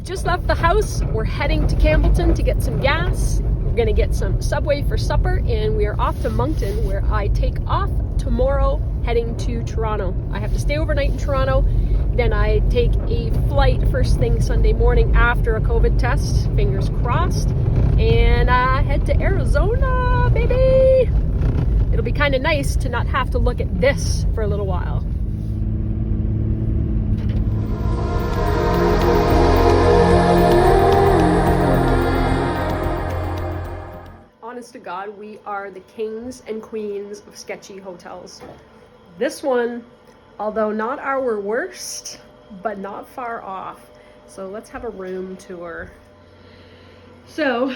just left the house. We're heading to Campbellton to get some gas. We're gonna get some Subway for supper, and we are off to Moncton, where I take off tomorrow, heading to Toronto. I have to stay overnight in Toronto. Then I take a flight first thing Sunday morning after a COVID test, fingers crossed, and head to Arizona, baby! It'll be kind of nice to not have to look at this for a little while. Honest to God, we are the kings and queens of sketchy hotels. This one, although not our worst, but not far off. So let's have a room tour. So,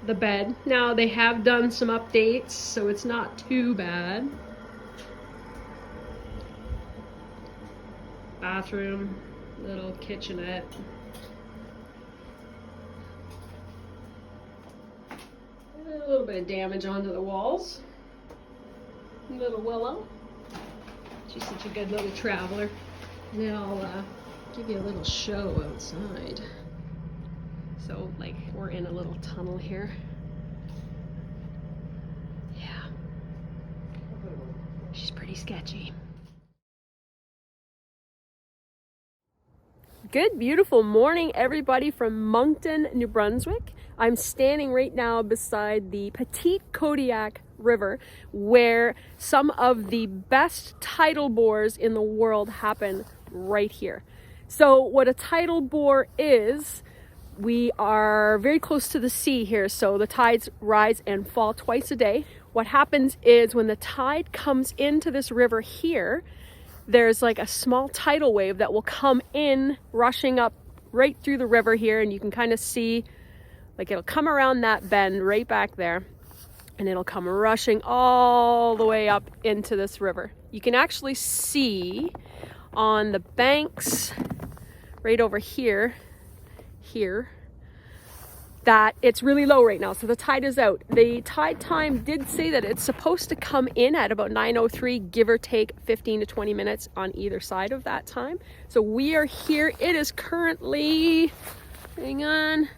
the bed. Now they have done some updates, so it's not too bad. Bathroom, little kitchenette. A little bit of damage onto the walls. Little Willow. She's such a good little traveler. Now I'll give you a little show outside. So, like, we're in a little tunnel here. Yeah. She's pretty sketchy. Good, beautiful morning, everybody from Moncton, New Brunswick. I'm standing right now beside the Petite Kodiak River, where some of the best tidal bores in the world happen right here. So what a tidal bore is, we are very close to the sea here, so the tides rise and fall twice a day. What happens is when the tide comes into this river here, there's like a small tidal wave that will come in, rushing up right through the river here, and you can kind of see, like, it'll come around that bend right back there, and it'll come rushing all the way up into this river. You can actually see on the banks right over here, that it's really low right now, so the tide is out. The tide time did say that it's supposed to come in at about 9:03, give or take 15 to 20 minutes on either side of that time. So we are here. It is currently, hang on,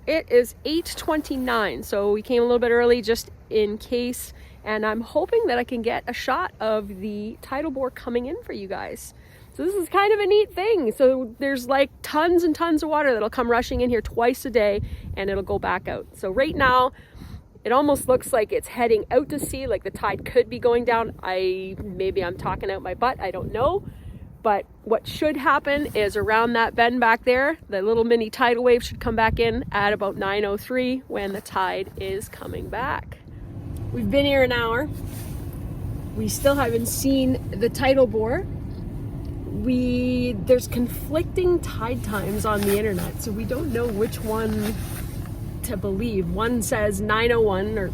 it is 8:29, so we came a little bit early just in case, and I'm hoping that I can get a shot of the tidal bore coming in for you guys. So this is kind of a neat thing. So there's like tons and tons of water that'll come rushing in here twice a day, and it'll go back out. So right now, it almost looks like it's heading out to sea, like the tide could be going down. Maybe I'm talking out my butt, I don't know. But what should happen is around that bend back there, the little mini tidal wave should come back in at about 9:03 when the tide is coming back. We've been here an hour. We still haven't seen the tidal bore. There's conflicting tide times on the internet, so we don't know which one to believe. One says 9:01, or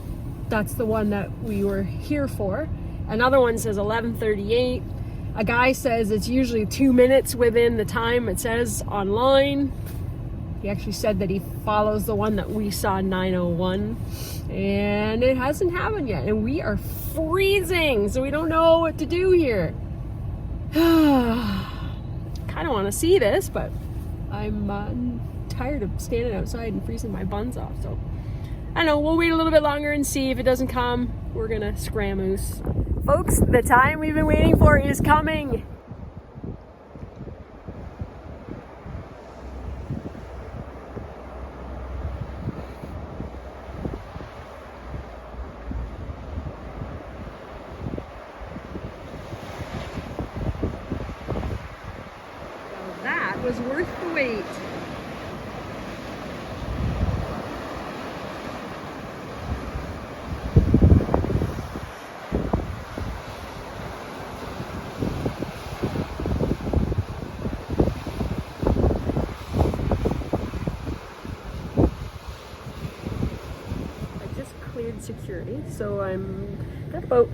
that's the one that we were here for. Another one says 11:38. A guy says it's usually 2 minutes within the time it says online. He actually said that he follows the one that we saw, 9:01, and it hasn't happened yet, and we are freezing, so we don't know what to do here. Kind of want to see this, but I'm tired of standing outside and freezing my buns off, so I don't know, we'll wait a little bit longer and see. If it doesn't come, we're gonna scramoose. Folks, the time we've been waiting for is coming. Now that was worth the wait. Security, so I'm got about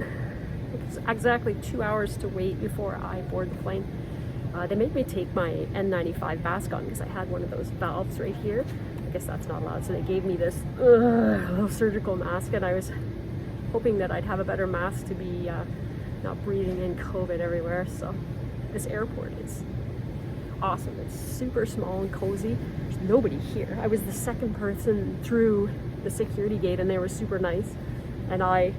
exactly 2 hours to wait before I board the plane. They made me take my N95 mask on because I had one of those valves right here. I guess that's not allowed, so they gave me this little surgical mask, and I was hoping that I'd have a better mask to be not breathing in COVID everywhere. So this airport is awesome. It's super small and cozy. There's nobody here. I was the second person through the security gate and they were super nice. And I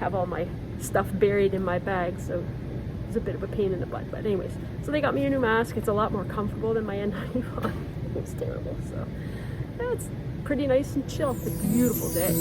have all my stuff buried in my bag, so it was a bit of a pain in the butt. But anyways, so they got me a new mask. It's a lot more comfortable than my N95. It was terrible. So yeah, it's pretty nice and chill. It's a beautiful day.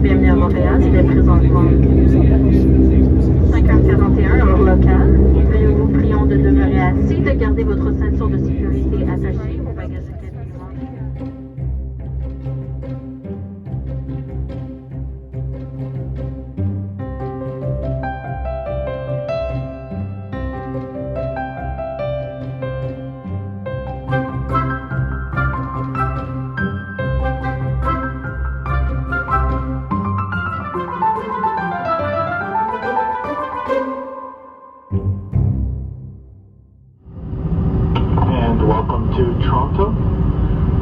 Bienvenue à Montréal, il est présentement 5h41 heure locale. Nous vous prions de demeurer assis, de garder votre ceinture de sécurité attachée au bagage établissements. Welcome to Toronto.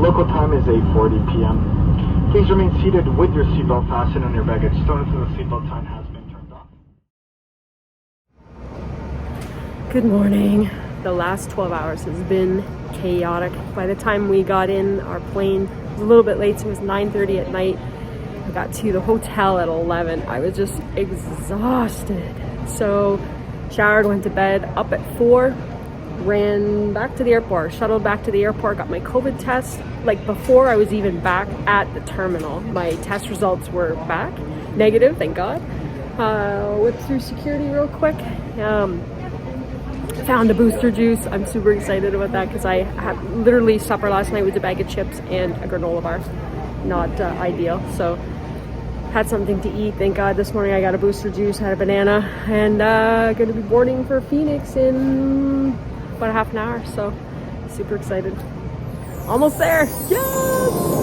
Local time is 8:40 p.m. Please remain seated with your seatbelt fastened on your baggage store until the seatbelt sign has been turned off. Good morning. The last 12 hours has been chaotic. By the time we got in our plane, it was a little bit late, so it was 9:30 at night. I got to the hotel at 11. I was just exhausted. So showered, went to bed, up at 4. Ran back to the airport, shuttled back to the airport, got my COVID test. Like before I was even back at the terminal, my test results were back, negative, thank God. Whipped through security real quick. Found a booster juice. I'm super excited about that because I had literally supper last night with a bag of chips and a granola bar. Not ideal. So had something to eat, thank God. This morning I got a booster juice, had a banana, and going to be boarding for Phoenix in about a half an hour, so super excited. Almost there. Yes!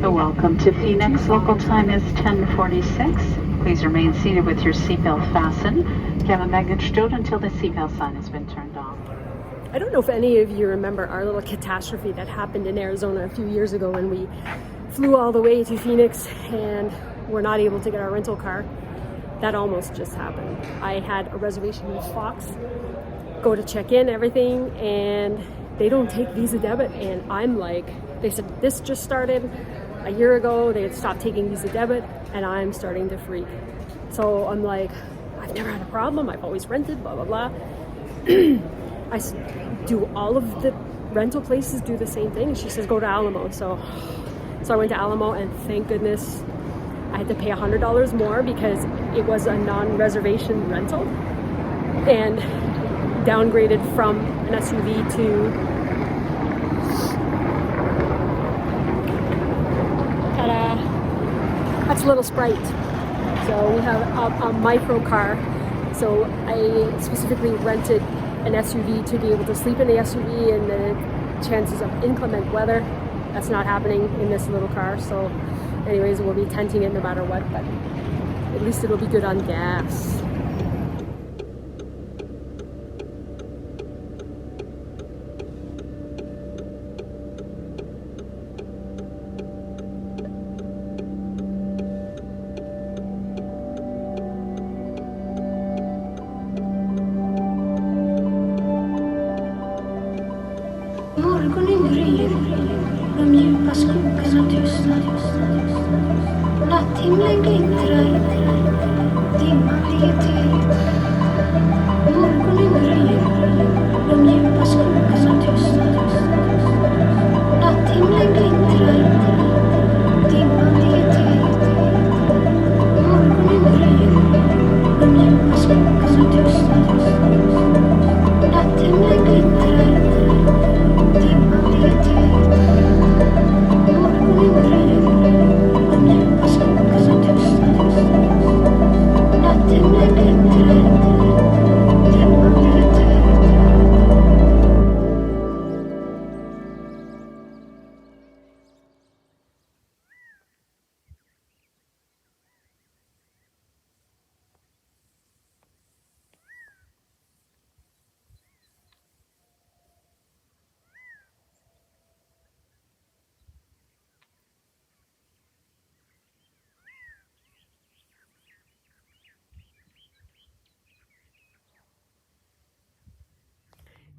Welcome to Phoenix. Local time is 10:46. Please remain seated with your seatbelt fastened. Have a baggage stowed until the seatbelt sign has been turned off. I don't know if any of you remember our little catastrophe that happened in Arizona a few years ago when we flew all the way to Phoenix and were not able to get our rental car. That almost just happened. I had a reservation with Fox, go to check in, everything, and they don't take Visa debit. And I'm like, they said this just started a year ago, they had stopped taking Visa debit, and I'm starting to freak. So I'm like, I've never had a problem, I've always rented, blah, blah, blah. Do all of the rental places do the same thing? And she says, go to Alamo. So I went to Alamo, and thank goodness I had to pay $100 more because it was a non-reservation rental and downgraded from an SUV to that's a little Sprite. So we have a micro car. So I specifically rented an SUV to be able to sleep in the SUV and the chances of inclement weather. That's not happening in this little car. So anyways, we'll be tenting it no matter what, but at least it'll be good on gas. Morgonen gryr, de djupa skogarna tystnar. Natthimlen glittrar, dimman ligger till. Morgonen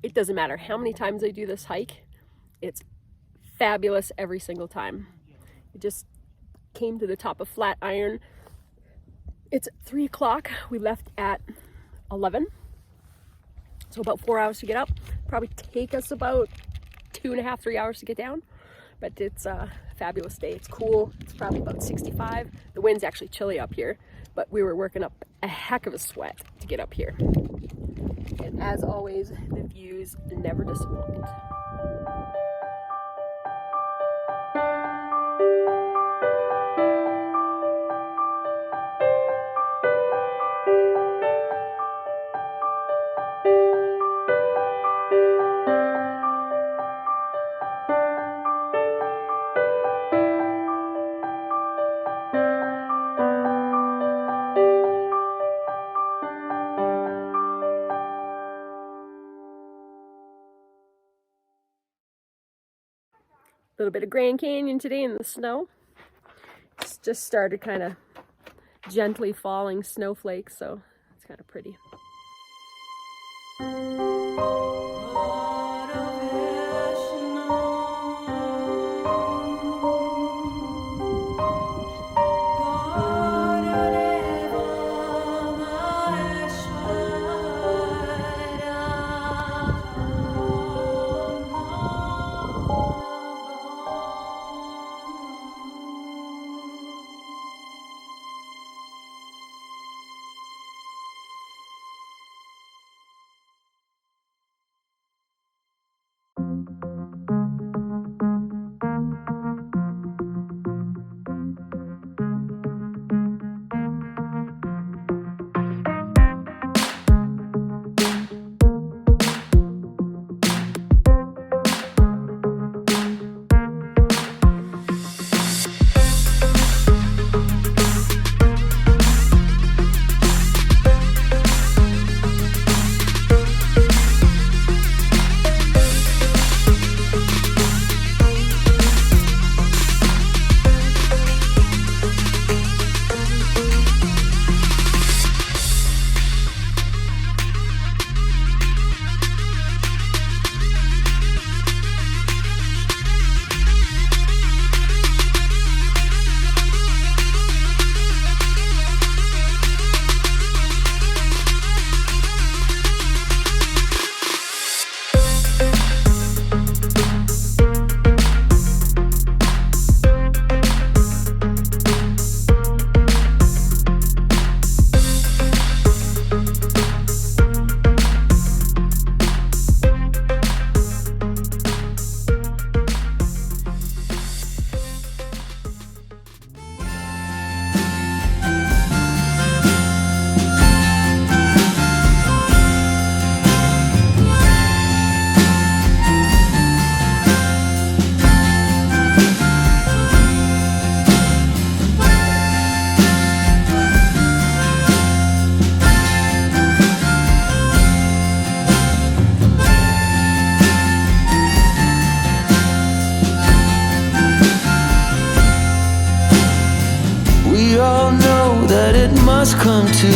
It doesn't matter how many times I do this hike, it's fabulous every single time. It just came to the top of Flatiron. It's 3 o'clock. We left at 11. So about 4 hours to get up. Probably take us about 2.5, 3 hours to get down. But it's a fabulous day. It's cool. It's probably about 65. The wind's actually chilly up here, but we were working up a heck of a sweat to get up here. And as always, the views never disappoint. A little bit of Grand Canyon today in the snow. It's just started kind of gently falling snowflakes, so it's kind of pretty. must come to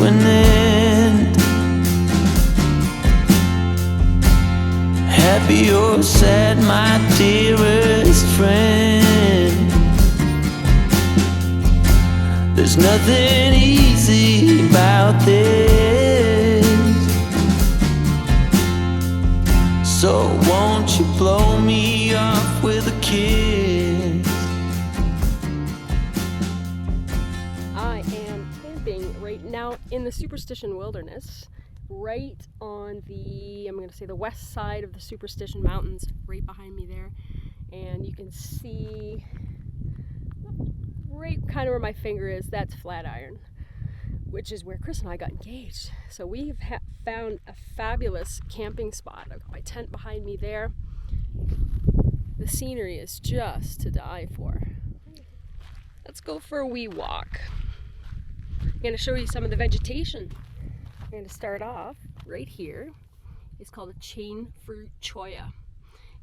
an end. Happy or sad, my dearest friend, there's nothing easy about this. So won't you blow me off with a kiss? I am camping right now in the Superstition Wilderness, right on the, I'm going to say the west side of the Superstition Mountains, right behind me there. And you can see right kind of where my finger is, that's Flatiron, which is where Chris and I got engaged. So we've found a fabulous camping spot. I've got my tent behind me there. The scenery is just to die for. Let's go for a wee walk. I'm going to show you some of the vegetation. I'm going to start off right here. It's called a chain fruit cholla.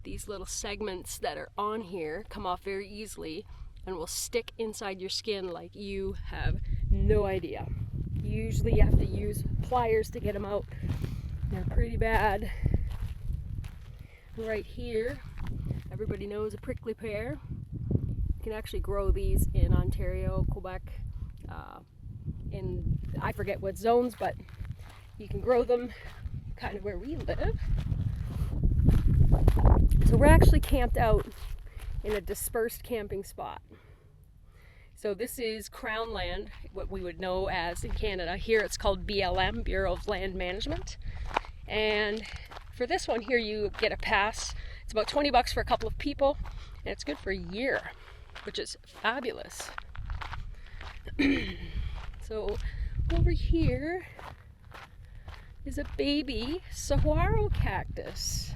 These little segments that are on here come off very easily and will stick inside your skin like you have no idea. Usually you have to use pliers to get them out. They're pretty bad. right here, everybody knows a prickly pear. You can actually grow these in Ontario, Quebec, in I forget what zones, but you can grow them kind of where we live. So we're actually camped out in a dispersed camping spot. So this is Crown Land, what we would know as in Canada. Here it's called BLM, Bureau of Land Management. And for this one here, you get a pass. It's about $20 for a couple of people, and it's good for a year, which is fabulous. So over here is a baby saguaro cactus.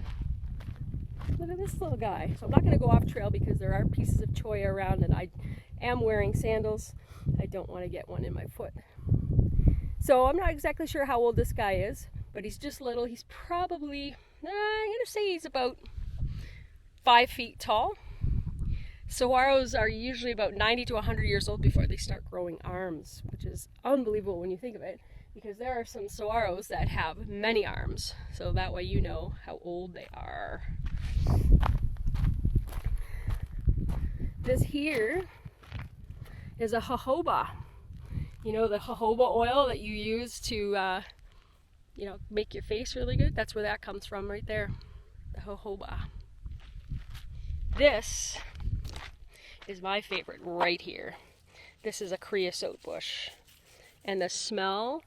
Look at this little guy. So I'm not going to go off trail because there are pieces of cholla around, and I am wearing sandals. I don't want to get one in my foot. So I'm not exactly sure how old this guy is, but he's just little. He's probably, I'm going to say he's about 5 feet tall. Saguaros are usually about 90 to 100 years old before they start growing arms, which is unbelievable when you think of it, because there are some saguaros that have many arms. So that way you know how old they are. This here is a jojoba. You know, the jojoba oil that you use to, make your face really good? That's where that comes from right there, the jojoba. This is my favorite right here. This is a creosote bush, and the smell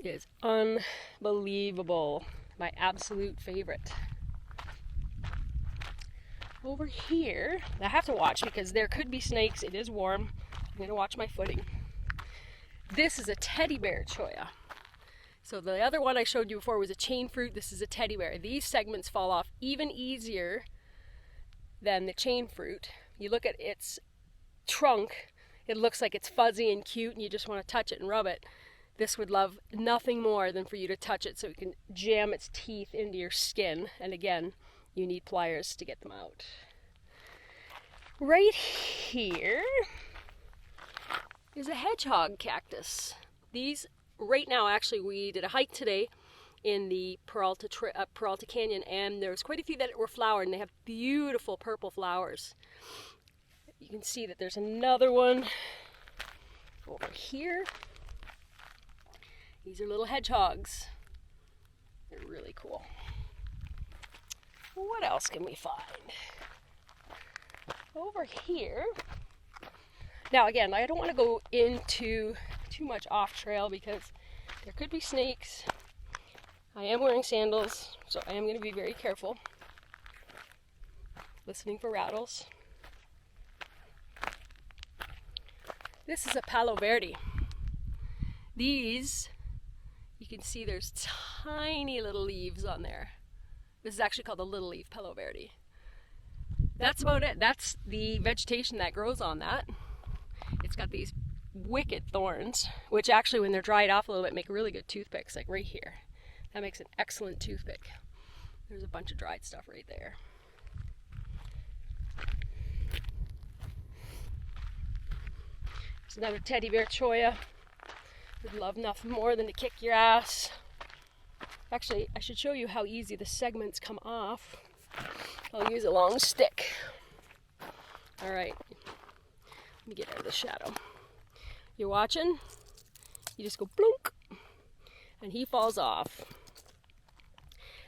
is unbelievable. My absolute favorite. Over here, I have to watch because there could be snakes. It is warm. I'm going to watch my footing. This is a teddy bear cholla. So the other one I showed you before was a chain fruit. This is a teddy bear. These segments fall off even easier than the chain fruit. You look at its trunk, it looks like it's fuzzy and cute and you just want to touch it and rub it. This would love nothing more than for you to touch it so it can jam its teeth into your skin. And again, you need pliers to get them out. Right here is a hedgehog cactus. These, right now, actually, we did a hike today in the Peralta Canyon, and there was quite a few that were flowered, and they have beautiful purple flowers. You can see that there's another one over here. These are little hedgehogs. They're really cool. What else can we find? Over here. Now again, I don't want to go into too much off trail because there could be snakes. I am wearing sandals, so I am going to be very careful. Listening for rattles. This is a Palo Verde. These, you can see there's tiny little leaves on there. This is actually called the little leaf Palo Verde. That's about it. That's the vegetation that grows on that. It's got these wicked thorns, which actually when they're dried off a little bit make really good toothpicks, like right here. That makes an excellent toothpick. There's a bunch of dried stuff right there. There's another teddy bear cholla. Would love nothing more than to kick your ass. Actually, I should show you how easy the segments come off. I'll use a long stick. All right, let me get out of the shadow. You're watching? You just go blunk, and he falls off.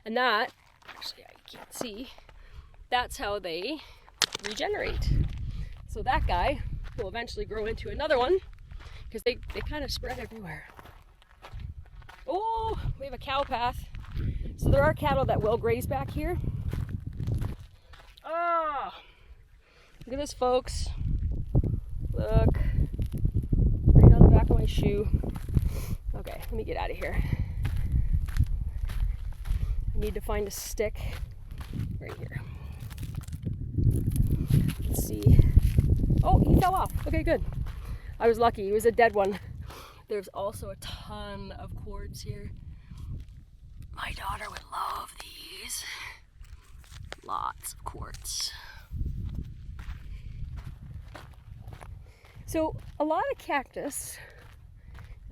And that, actually I can't see, that's how they regenerate. So that guy will eventually grow into another one because they kind of spread everywhere. Oh, we have a cow path. So there are cattle that will graze back here. Oh, look at this, folks. Look, right on the back of my shoe. Okay, let me get out of here. I need to find a stick right here. Let's see. Oh, he fell off. Okay, good. I was lucky. He was a dead one. There's also a ton of cords here. My daughter would love these. Lots of quartz. So a lot of cactus,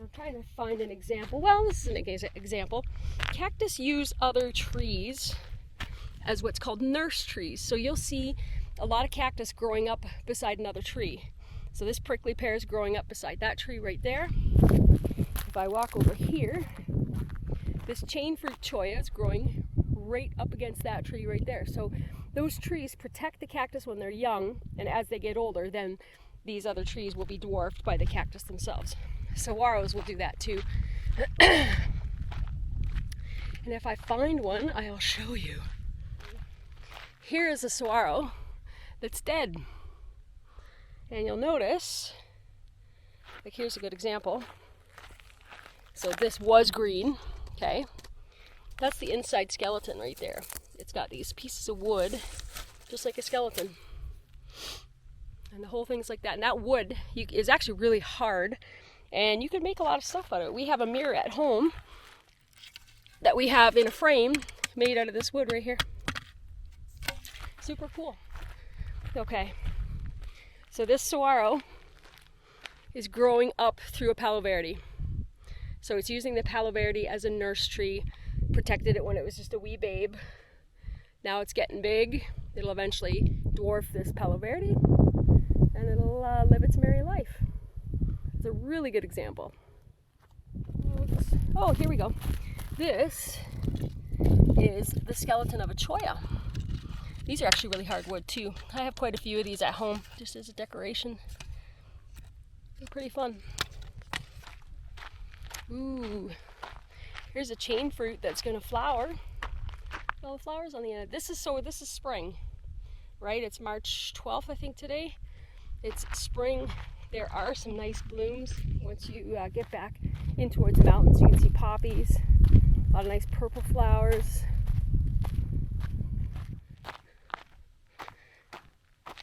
I'm trying to find an example. Well, this is an example. Cactus use other trees as what's called nurse trees. So you'll see a lot of cactus growing up beside another tree. So this prickly pear is growing up beside that tree right there. If I walk over here, this chain fruit cholla is growing right up against that tree right there. So those trees protect the cactus when they're young, and as they get older, then these other trees will be dwarfed by the cactus themselves. Saguaros will do that too. And if I find one, I'll show you. Here is a saguaro that's dead. And you'll notice, like here's a good example. So this was green, okay? That's the inside skeleton right there. It's got these pieces of wood, just like a skeleton. And the whole thing's like that. And that wood is actually really hard, and you can make a lot of stuff out of it. We have a mirror at home that we have in a frame made out of this wood right here. Super cool. Okay, so this saguaro is growing up through a Palo Verde. So it's using the Palo Verde as a nurse tree, protected it when it was just a wee babe. Now it's getting big. It'll eventually dwarf this Palo Verde, and it'll live its merry life. It's a really good example. Oops. Oh, here we go. This is the skeleton of a cholla. These are actually really hard wood too. I have quite a few of these at home, just as a decoration. They're pretty fun. Ooh, here's a chain fruit that's gonna flower. All the flowers on the end. This is spring, right? It's March 12th, I think today. It's spring. There are some nice blooms once you get back in towards the mountains. You can see poppies, a lot of nice purple flowers.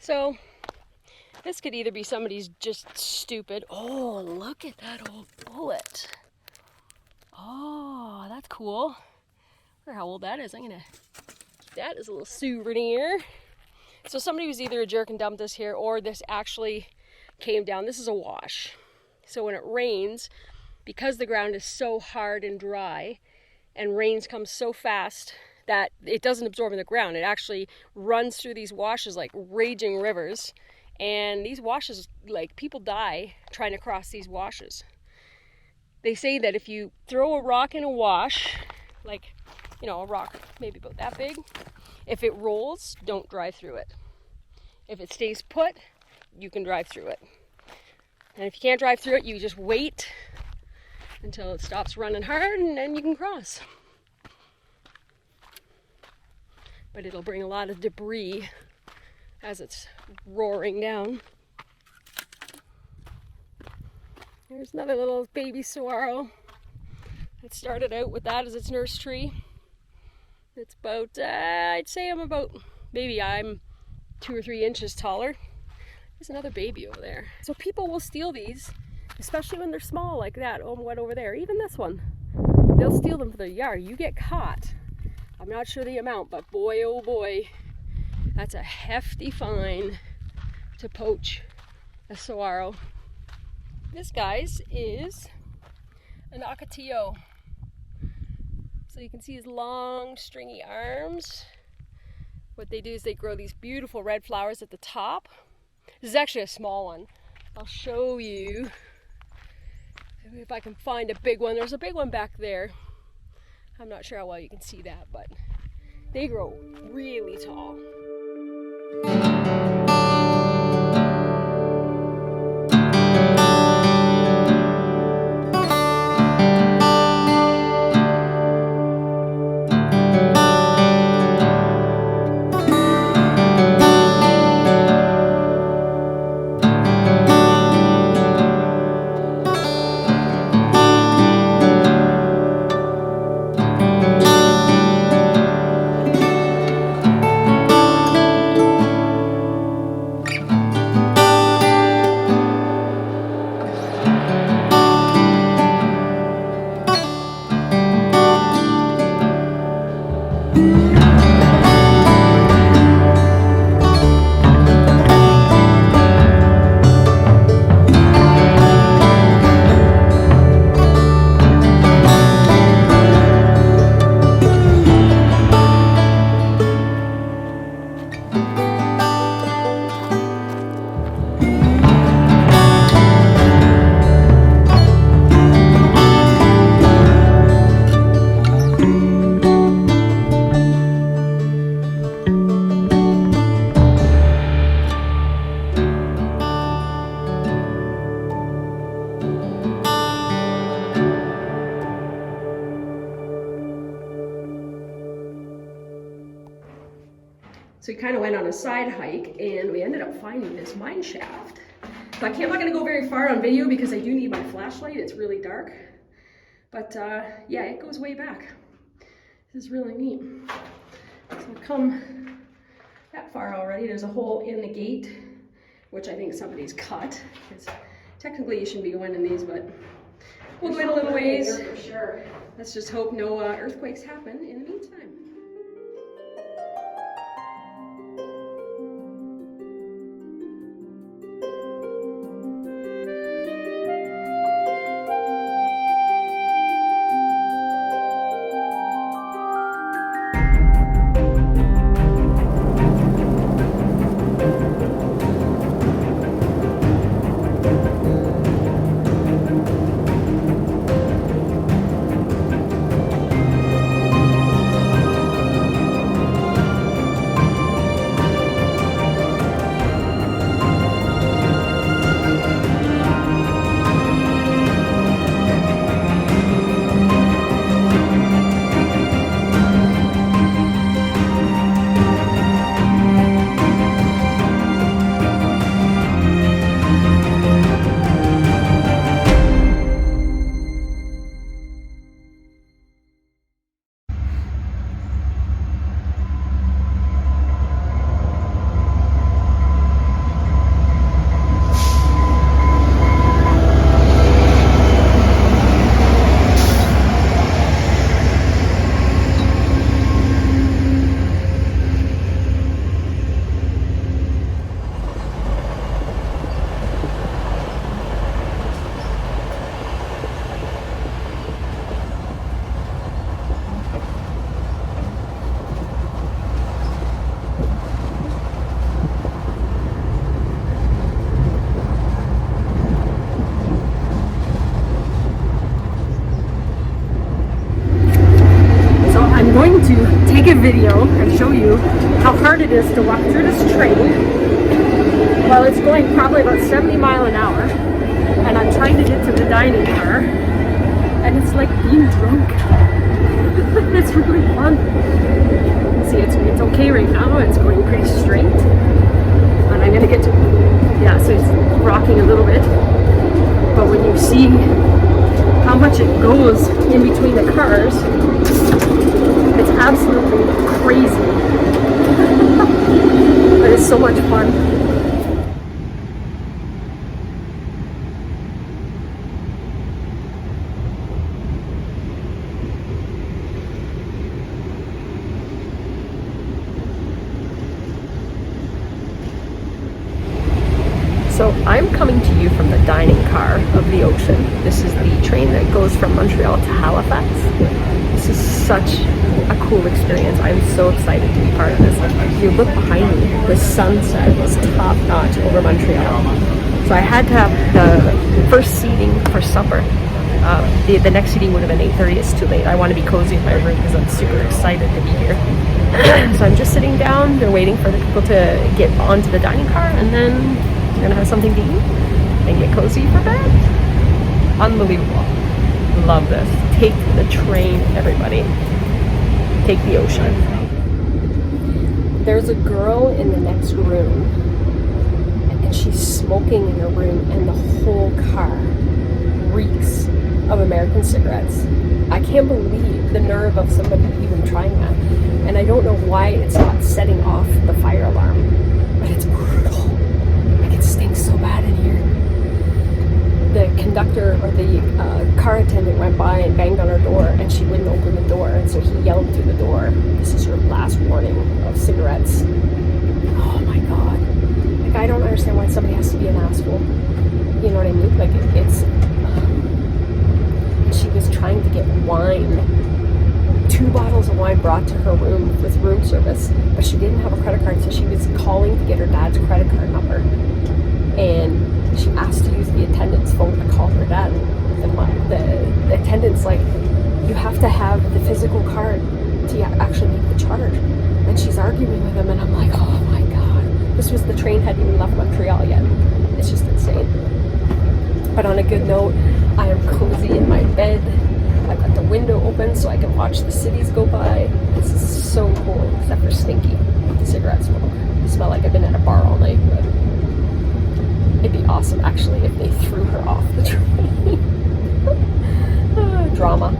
So this could either be somebody's just stupid. Oh, look at that old bullet. Oh, that's cool. I wonder how old that is. I'm gonna keep that as a little souvenir. So somebody was either a jerk and dumped this here, or this actually came down. This is a wash. So when it rains, because the ground is so hard and dry, and rains come so fast that it doesn't absorb in the ground, it actually runs through these washes like raging rivers. And these washes, like, people die trying to cross these washes. They say that if you throw a rock in a wash, like, you know, a rock maybe about that big, if it rolls, don't drive through it. If it stays put, you can drive through it. And if you can't drive through it, you just wait until it stops running hard, and then you can cross. But it'll bring a lot of debris as it's roaring down. Here's another little baby saguaro. It started out with that as its nurse tree. It's about, I'd say I'm 2 or 3 inches taller. There's another baby over there. So people will steal these, especially when they're small like that. Oh, what over there? Even this one. They'll steal them for their yard. You get caught. I'm not sure the amount, but boy, oh boy, that's a hefty fine to poach a saguaro. This, guys, is an ocotillo. So you can see his long, stringy arms. What they do is they grow these beautiful red flowers at the top. This is actually a small one. I'll show you if I can find a big one. There's a big one back there. I'm not sure how well you can see that, but they grow really tall. So we kind of went on a side hike and we ended up finding this mine shaft. So I'm not going to go very far on video because I do need my flashlight. It's really dark. But yeah, it goes way back. This is really neat. So I've come that far already. There's a hole in the gate, which I think somebody's cut. Because technically you shouldn't be going in these, but we'll go in a little ways. For sure. Let's just hope no earthquakes happen in the meantime. Take a video and show you how hard it is to walk through this train while it's going probably about 70 miles an hour, and I'm trying to get to the dining car, and it's like being drunk. It's really fun. See, it's okay right now. It's going pretty straight, and I'm gonna get to, yeah, so it's rocking a little bit, but when you see how much it goes in between the cars, it's absolutely crazy, but it's so much fun. So I'm coming to you from the dining car of the Ocean. This is the train that goes from Montreal to Halifax. This is such a cool experience. I'm so excited to be part of this. If you look behind me, the sunset is top notch over Montreal. So I had to have the first seating for supper. The next seating would have been 8:30. It's too late. I want to be cozy in my room because I'm super excited to be here. So I'm just sitting down. They're waiting for the people to get onto the dining car, and then we're gonna have something to eat and get cozy for bed. Unbelievable. Love this. Take the train, everybody. Take the Ocean. There's a girl in the next room, and she's smoking in her room, and the whole car reeks of American cigarettes. I can't believe the nerve of somebody even trying that. And I don't know why it's not setting off the fire alarm, but it's brutal. Like, it stinks so bad in here. The conductor or the car attendant went by and banged on her door, and she wouldn't open the door, and so he yelled through the door, "This is your last warning of cigarettes." Oh my god. Like, I don't understand why somebody has to be an asshole. You know what I mean? Like, it's... She was trying to get wine. 2 bottles of wine brought to her room with room service, but she didn't have a credit card, so she was calling to get her dad's credit card number. And she asked to use the attendant's phone to call her dad. And the attendant's like, "You have to have the physical card to actually make the charge." And she's arguing with him, and I'm like, oh my god. This was the train hadn't even left Montreal yet. It's just insane. But on a good note, I am cozy in my bed. I've got the window open so I can watch the cities go by. This is so cool, except for Stinky, the cigarette. cigarette smoke. I smell like I've been at a bar all night, but it'd be awesome actually if they threw her off the train. Drama.